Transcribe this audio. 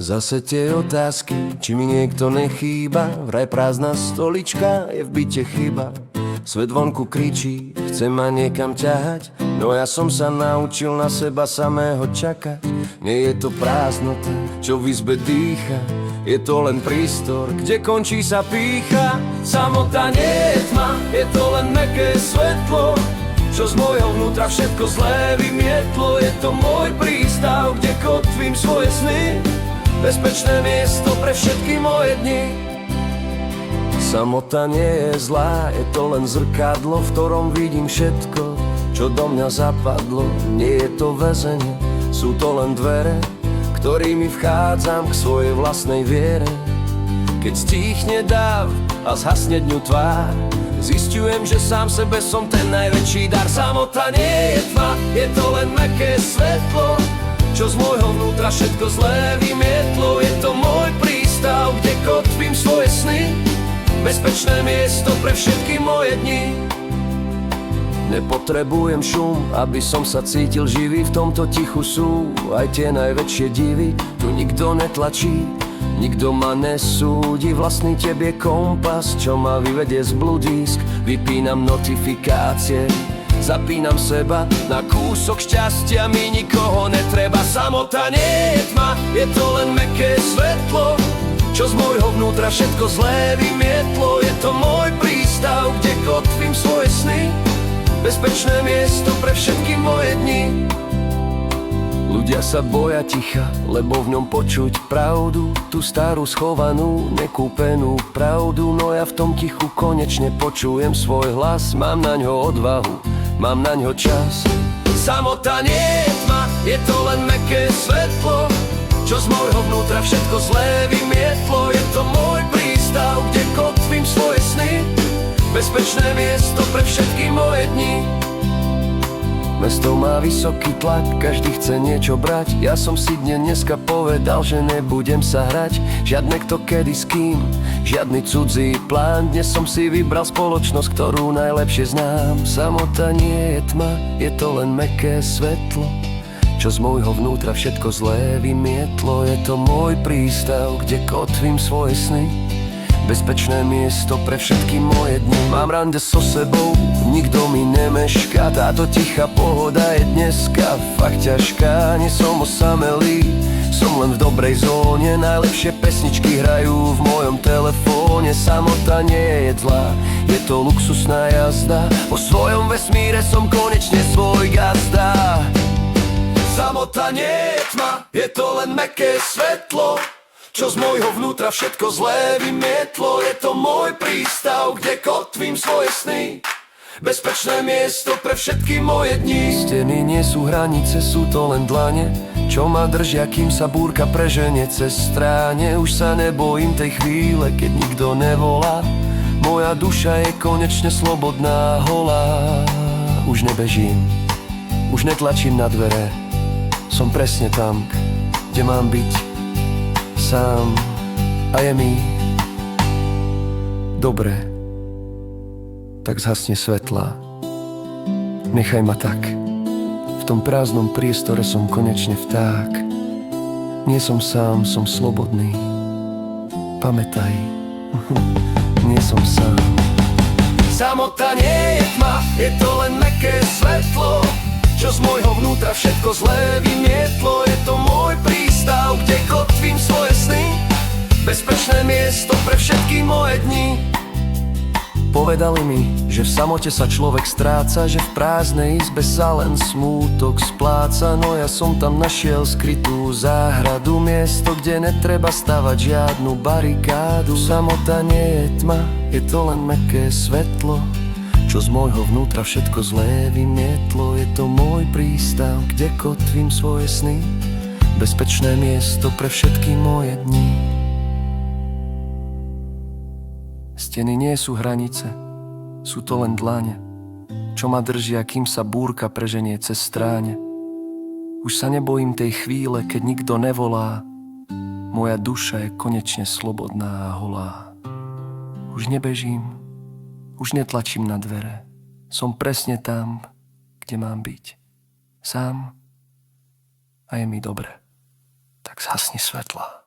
Zase tie otázky, či mi niekto nechýba. Vraj prázdna stolička, je v byte chyba. Svet vonku kričí, chce ma niekam ťahať, no ja som sa naučil na seba samého čakať. Nie je to prázdnota, čo v izbe dýcha, je to len prístor, kde končí sa pýcha. Samota nie je tma, je to len mäkké svetlo, čo z môjho vnútra všetko zlé vymietlo. Je to môj prístav, kde kotvím svoje sny, bezpečné miesto pre všetky moje dni. Samota nie je zlá, je to len zrkadlo, v ktorom vidím všetko, čo do mňa zapadlo. Nie je to väzenie, sú to len dvere, ktorými vchádzam k svojej vlastnej viere. Keď stíchne dáv a zhasne dňu tvár, zistujem, že sám sebe som ten najväčší dar. Samota nie je tma, je to len mäkké svetlo, čo z môjho vnútra všetko zlé vymietlo. Je to môj prístav, kde kotvím svoje sny, bezpečné miesto pre všetky moje dni. Nepotrebujem šum, aby som sa cítil živý. V tomto tichu sú aj tie najväčšie divy. Tu nikto netlačí, nikto ma nesúdi. Vlastný tebe kompas, čo ma vyvedie z bludísk. Vypínam notifikácie, zapínam seba, na kúsok šťastia mi nikoho netreba. Samota nie je tma, je to len mäkké svetlo, čo z môjho vnútra všetko zlé vymietlo. Je to môj prístav, kde kotvím svoje sny, bezpečné miesto pre všetky moje dni. Ľudia sa boja ticha, lebo v ňom počuť pravdu, tú starú schovanú, nekúpenú pravdu. No ja v tom tichu konečne počujem svoj hlas, mám na ňo odvahu, mám na ňo čas. Samota nie je tma, je to len mäkké svetlo, čo z môjho vnútra všetko zlé vymietlo. Je to môj prístav, kde kotvím svoje sny, bezpečné miesto pre všetky moje dni. Mesto má vysoký tlak, každý chce niečo brať. Ja som si dneska povedal, že nebudem sa hrať. Žiadne kto kedy s kým, žiadny cudzí plán. Dnes som si vybral spoločnosť, ktorú najlepšie znám. Samota nie je tma, je to len mäkké svetlo, čo z môjho vnútra všetko zlé vymietlo. Je to môj prístav, kde kotvím svoje sny, bezpečné miesto pre všetky moje dni. Mám rande so sebou, nikto mi nemešká, táto tichá pohoda je dneska fakt ťažká. Nie som osamelý, som len v dobrej zóne, najlepšie pesničky hrajú v mojom telefóne. Samota nie je zlá, je to luxusná jazda, po svojom vesmíre som konečne svoj gazda. Samota nie je tma, je to len mäkké svetlo, čo z môjho vnútra všetko zlé vymietlo. Je to môj prístav, kde kotvím svoje sny, bezpečné miesto pre všetky moje dni. Steny nie sú hranice, sú to len dlane, čo ma držia, kým sa búrka preženie cez stráne. Už sa nebojím tej chvíle, keď nikto nevolá, moja duša je konečne slobodná, holá. Už nebežím, už netlačím na dvere, som presne tam, kde mám byť, sám, a je mi dobre. Tak zhasne svetla, nechaj ma tak. V tom prázdnom priestore som konečne vták. Nie som sám, som slobodný. Pamätaj, nie som sám. Samota nie je tma, je to len mäkké svetlo, čo z môjho vnútra všetko zlé vymietlo. Je to môj prístav, kde kotvím svoje sny, bezpečné miesto pre všetky moje dni. Povedali mi, že v samote sa človek stráca, že v prázdnej izbe sa len smútok spláca. No ja som tam našiel skrytú záhradu, miesto, kde netreba stavať žiadnu barikádu. Samota nie je tma, je to len mäkké svetlo, čo z môjho vnútra všetko zlé vymietlo. Je to môj prístav, kde kotvím svoje sny, bezpečné miesto pre všetky moje dni. Steny nie sú hranice, sú to len dlane, čo ma držia, kým sa búrka preženie cez stráne. Už sa nebojím tej chvíle, keď nikto nevolá, moja duša je konečne slobodná a holá. Už nebežím, už netlačím na dvere, som presne tam, kde mám byť, sám, a je mi dobre. Tak zhasni svetla.